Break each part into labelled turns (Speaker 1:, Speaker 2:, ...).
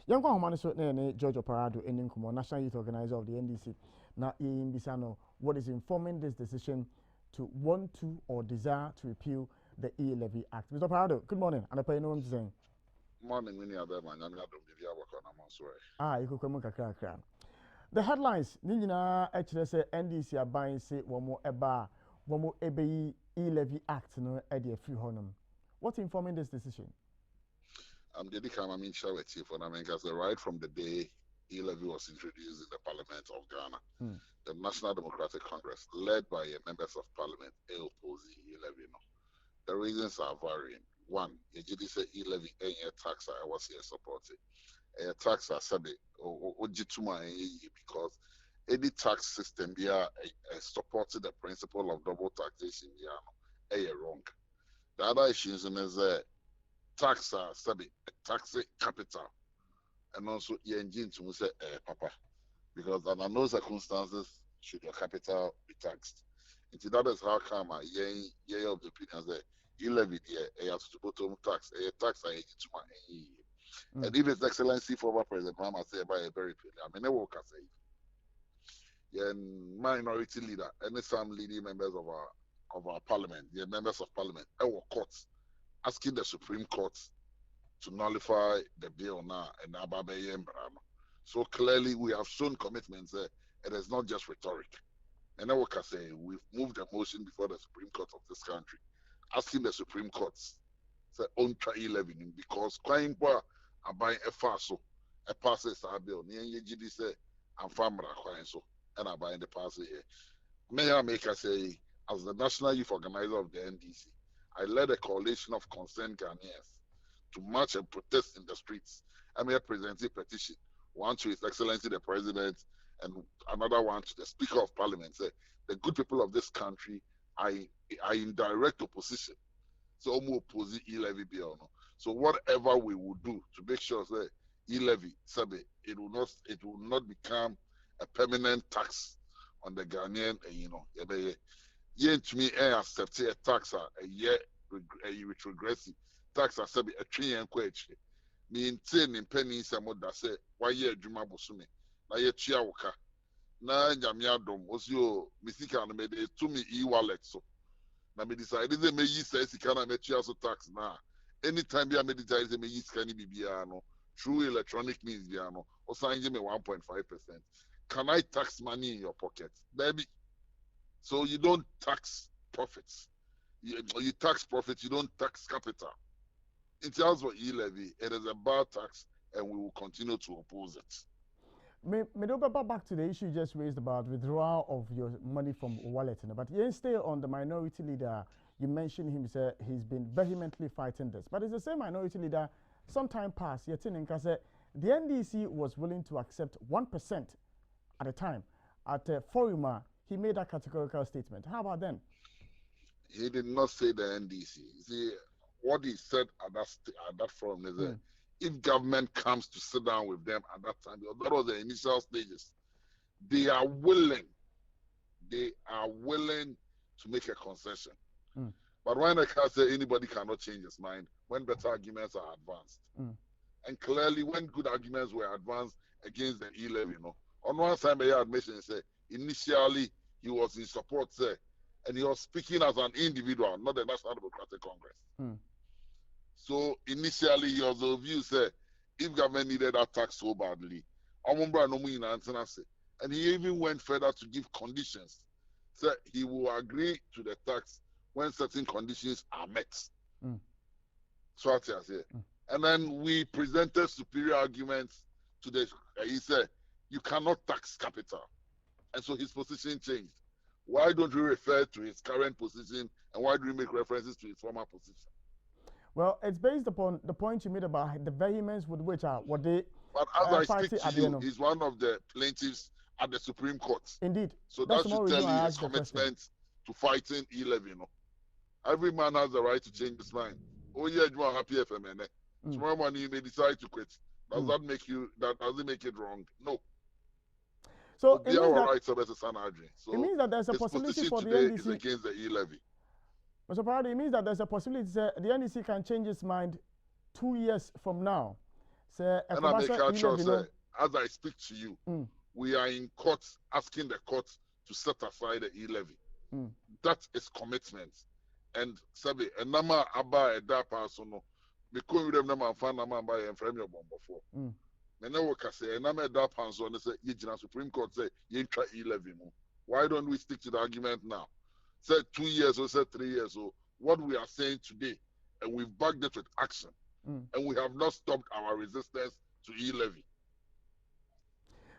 Speaker 1: Young Mahama so ne George Opare-Addo Eninkumo, National Youth Organizer of the NDC. Now in Bisano, what is informing this decision to want to or desire to repeal the e-levy act? Mr. Opare-Addo, good morning. And I know what I'm saying.
Speaker 2: Morning, many other man. I'm not doing
Speaker 1: you could come back. The headlines, Nina actually say NDC are buying say one more ebe e-levy act no a free honum. What's informing this decision?
Speaker 2: I'm dedicating my share with you for because right from the day e-levy was introduced in the Parliament of Ghana, the National Democratic Congress, led by members of Parliament, opposed e-levy. The reasons are varying. One, you did say e-levy a tax I was here supporting. A tax I said because any tax system here supported the principle of double taxation here wrong. The other issue is tax tax capital and also engine to say papa because under no circumstances should your capital be taxed. And that is how come of the opinion that e-levy here has to bottom tax tax and if His Excellency former President Mahama say by a very I mean, I say, yeah, minority leader, and some leading members of our parliament, the members of parliament, our courts, asking the Supreme Court to nullify the bill now and Ababe. So clearly, we have shown commitments. It is not just rhetoric. And I can say we've moved a motion before the Supreme Court of this country, asking the Supreme Courts to own e-levy because crime are buying a faso, a passes a bill. Near GD say, I'm farmer so, and I buying the pass here. May I make say, as the National Youth Organizer of the NDC, I led a coalition of concerned Ghanaians to march and protest in the streets. I may present a petition, one to His Excellency the President, and another one to the Speaker of Parliament. Say, the good people of this country are in direct opposition. So, almost oppose e-levy bill. No? So whatever we will do to make sure that e-levy, it will not become a permanent tax on the Ghanaian, to me, I accept a tax a year with regressive tax a 3 year question. Maintain in pennies and what that say, why year Juma Bosumi, na ye chiawaka. Na Yamiadom was your Missika and made it to me e-wallet. So now me decided they may use a tax now. Anytime I meditate, they may use through electronic means or sign me 1.5%. Can I tax money in your pocket? Baby. So you don't tax profits. You tax profits, you don't tax capital. In terms of e-levy, it is a bad tax and we will continue to oppose it.
Speaker 1: May go back to the issue you just raised about withdrawal of your money from wallet. But stay on the minority leader. You mentioned him, say he's been vehemently fighting this. But it's the same minority leader, some time past, the NDC was willing to accept 1% at a time. At Forima, he made a categorical statement. How about then?
Speaker 2: He did not say the NDC. See, what he said at that forum is that if government comes to sit down with them at that time, that was the initial stages, they are willing to make a concession. But when I can say anybody cannot change his mind, when better arguments are advanced. And clearly, when good arguments were advanced against the e-levy, on one side, the admission said initially he was in support, and he was speaking as an individual, not the National Democratic Congress. So initially, he was of view, if government needed that tax so badly, and he even went further to give conditions. So he will agree to the tax when certain conditions are met. So I say. And then we presented superior arguments to the. He said, you cannot tax capital. And so his position changed. Why don't we refer to his current position and why do we make references to his former position?
Speaker 1: Well, it's based upon the point you made about the vehemence with which what they.
Speaker 2: But as I speak to you, he's one of the plaintiffs at the Supreme Court.
Speaker 1: Indeed.
Speaker 2: So that should tell you his commitment to fighting e-levy. Every man has the right to change his mind. Oh yeah, you are happy FMN. Tomorrow morning you may decide to quit. Does that make you? Does it make it wrong? No.
Speaker 1: So it means,
Speaker 2: so
Speaker 1: it means that there's a possibility for the NDC
Speaker 2: is against the e-levy.
Speaker 1: Mr. Opare-Addo, it means that there's a possibility that the NDC can change its mind 2 years from now. Say,
Speaker 2: And I make a choice, as I speak to you, we are in court asking the court to set aside the e-levy. That is commitment. And Sabi, a number about a person, because you have a fan number by a frame your bomb before. And now, I say, a number of that person, they say, the Supreme Court say, you try e-levy. Why don't we stick to the argument now? Say 2 years or say 3 years or what we are saying today, and we've backed it with action. And we have not stopped our resistance to e-levy.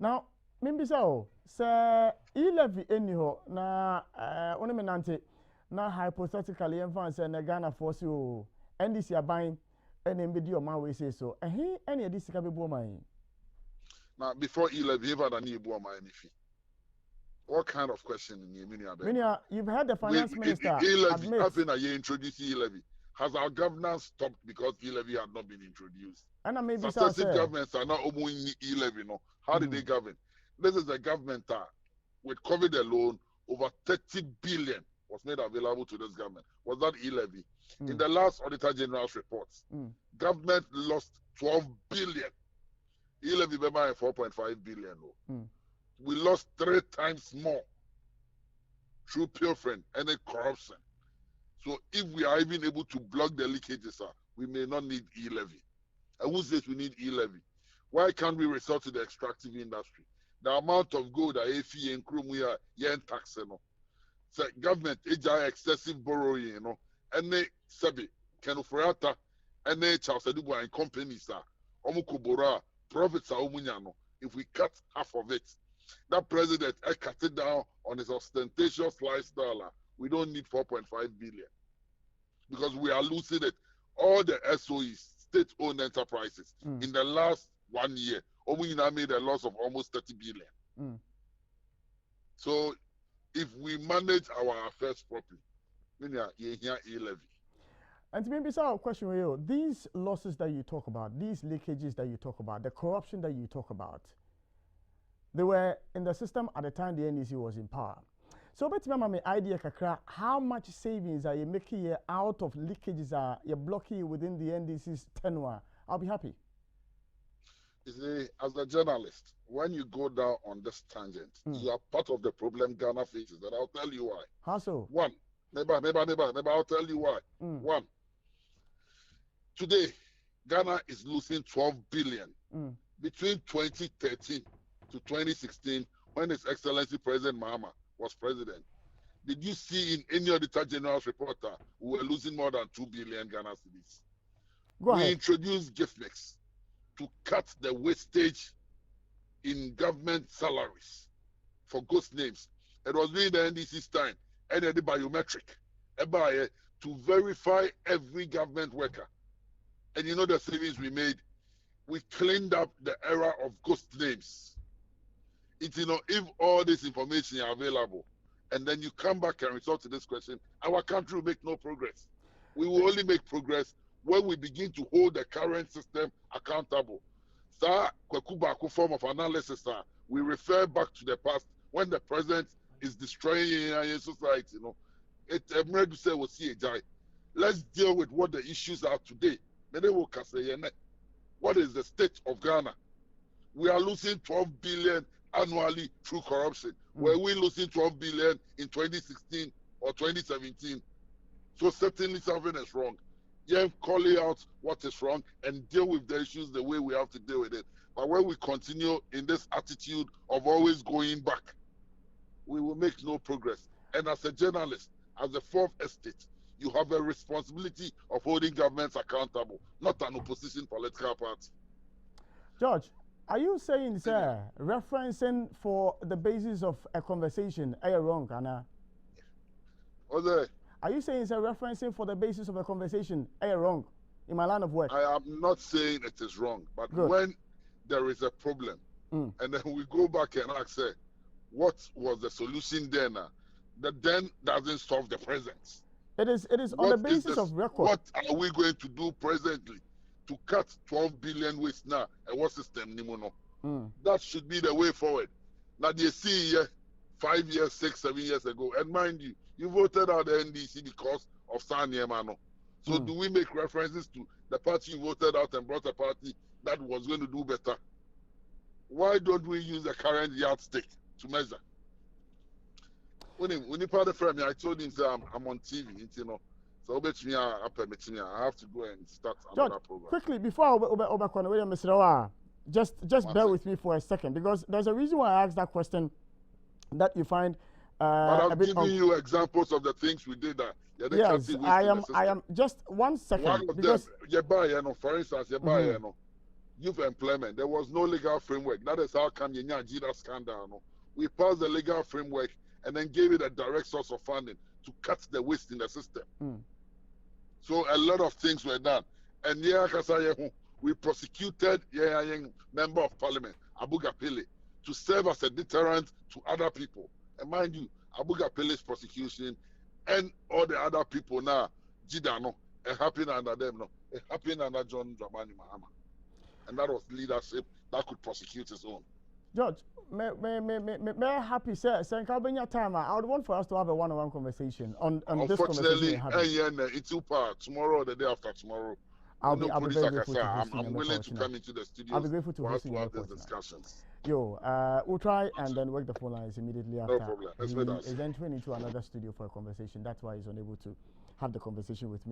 Speaker 1: Now, maybe so. Say e-levy anyhow. Na one menante. Na hypothetically, everyone say na Ghana force you. NDC are buying. NMBD or man we say so. And he any of this can be born.
Speaker 2: Now before e-levy, ever than you born my fee. What kind of question in you?
Speaker 1: Minia, you've heard the finance minister
Speaker 2: e-levy. After you introduce e-levy. Has our governance stopped because e-levy had not been introduced?
Speaker 1: And maybe
Speaker 2: successive governments are not owning e-levy. No, how did they govern? This is a government with COVID alone, over 30 billion was made available to this government. Was that e-levy? In the last Auditor General's reports, government lost 12 billion. E-levy by 4.5 billion. We lost 3 times more through pilfering and corruption. So if we are even able to block the leakages, we may not need e-levy. And who says we need e-levy? Why can't we resort to the extractive industry? The amount of gold that AFE and Krum we are taxing. So government excessive borrowing, and they sabi kenufrata and they Charles Adubu and companies omukubora profits are omunyano. If we cut half of it, that president cut it down on his ostentatious lifestyle. We don't need 4.5 billion because we are losing it. All the SOEs, state-owned enterprises, in the last 1 year, Omina made a loss of almost 30 billion. So if we manage our affairs properly, you hear e-levy.
Speaker 1: And maybe it's our question for you. These losses that you talk about, these leakages that you talk about, the corruption that you talk about, they were in the system at the time the NDC was in power. So, but my idea, Kakra, how much savings are you making out of leakages are you blocking within the NDC's tenure? I'll be happy.
Speaker 2: You see, as a journalist, when you go down on this tangent, you are part of the problem Ghana faces, and I'll tell you why.
Speaker 1: How so?
Speaker 2: One, maybe I'll tell you why. One, today, Ghana is losing 12 billion between 2013 to 2016 when His Excellency President Mahama was president. Did you see in any Auditor General's report we were losing more than 2 billion Ghana cedis? We introduced gift mix to cut the wastage in government salaries for ghost names. It was during the NDC's time, and the biometric to verify every government worker. And you know the savings we made? We cleaned up the era of ghost names. It's, if all this information is available, and then you come back and resort to this question, our country will make no progress. We will only make progress when we begin to hold the current system accountable. Form of analysis, we refer back to the past when the present is destroying society. Let's deal with what the issues are today. What is the state of Ghana? We are losing 12 billion annually through corruption. Were we losing 12 billion in 2016 or 2017? So certainly something is wrong. Call out what is wrong and deal with the issues the way we have to deal with it. But when we continue in this attitude of always going back, we will make no progress. And as a journalist, as a fourth estate, you have a responsibility of holding governments accountable, not an opposition political party.
Speaker 1: George, are you saying, sir, referencing for the basis of a conversation, are you wrong, Anna? Are you saying, sir, referencing for the basis of a conversation, are you wrong in my line of work?
Speaker 2: I am not saying it is wrong, but when there is a problem, and then we go back and ask, what was the solution then? That then doesn't solve the present.
Speaker 1: It is on the basis of record.
Speaker 2: What are we going to do presently to cut 12 billion waste now? And what system? That should be the way forward. Now they see here 5 years, 6, 7 years ago, and mind you, you voted out the NDC because of Sani Emano. So do we make references to the party you voted out and brought a party that was going to do better. Why don't we use the current yardstick to measure? When he part of frame, I told him I'm on TV, you know. So I have to go and start another
Speaker 1: George,
Speaker 2: program.
Speaker 1: Quickly, before just bear with me for a second, because there's a reason why I asked that question that you find
Speaker 2: but I'm giving you examples of the things we did that.
Speaker 1: Yes, I am just 1 second.
Speaker 2: One of
Speaker 1: because
Speaker 2: them, for instance, youth employment. There was no legal framework. That is how come Jida scandal. No? We passed the legal framework and then gave it a direct source of funding to cut the waste in the system. So a lot of things were done. And we prosecuted member of parliament, Abu Gapele, to serve as a deterrent to other people. And mind you, Abu Gapele's prosecution and all the other people now, Jida, it happened under them, it happened under John Dramani Mahama. And that was leadership that could prosecute his own.
Speaker 1: George, may I happy say time. I would want for us to have a one-on-one conversation on this conversation.
Speaker 2: Unfortunately, in 2 parts, tomorrow or the day after tomorrow.
Speaker 1: I'll be very grateful to
Speaker 2: I'm willing to come into the studio.
Speaker 1: I'll be grateful to host you.
Speaker 2: Have these discussions.
Speaker 1: We'll try and then work the phone lines immediately after.
Speaker 2: No problem.
Speaker 1: He's entering into another studio for a conversation. That's why he's unable to have the conversation with me.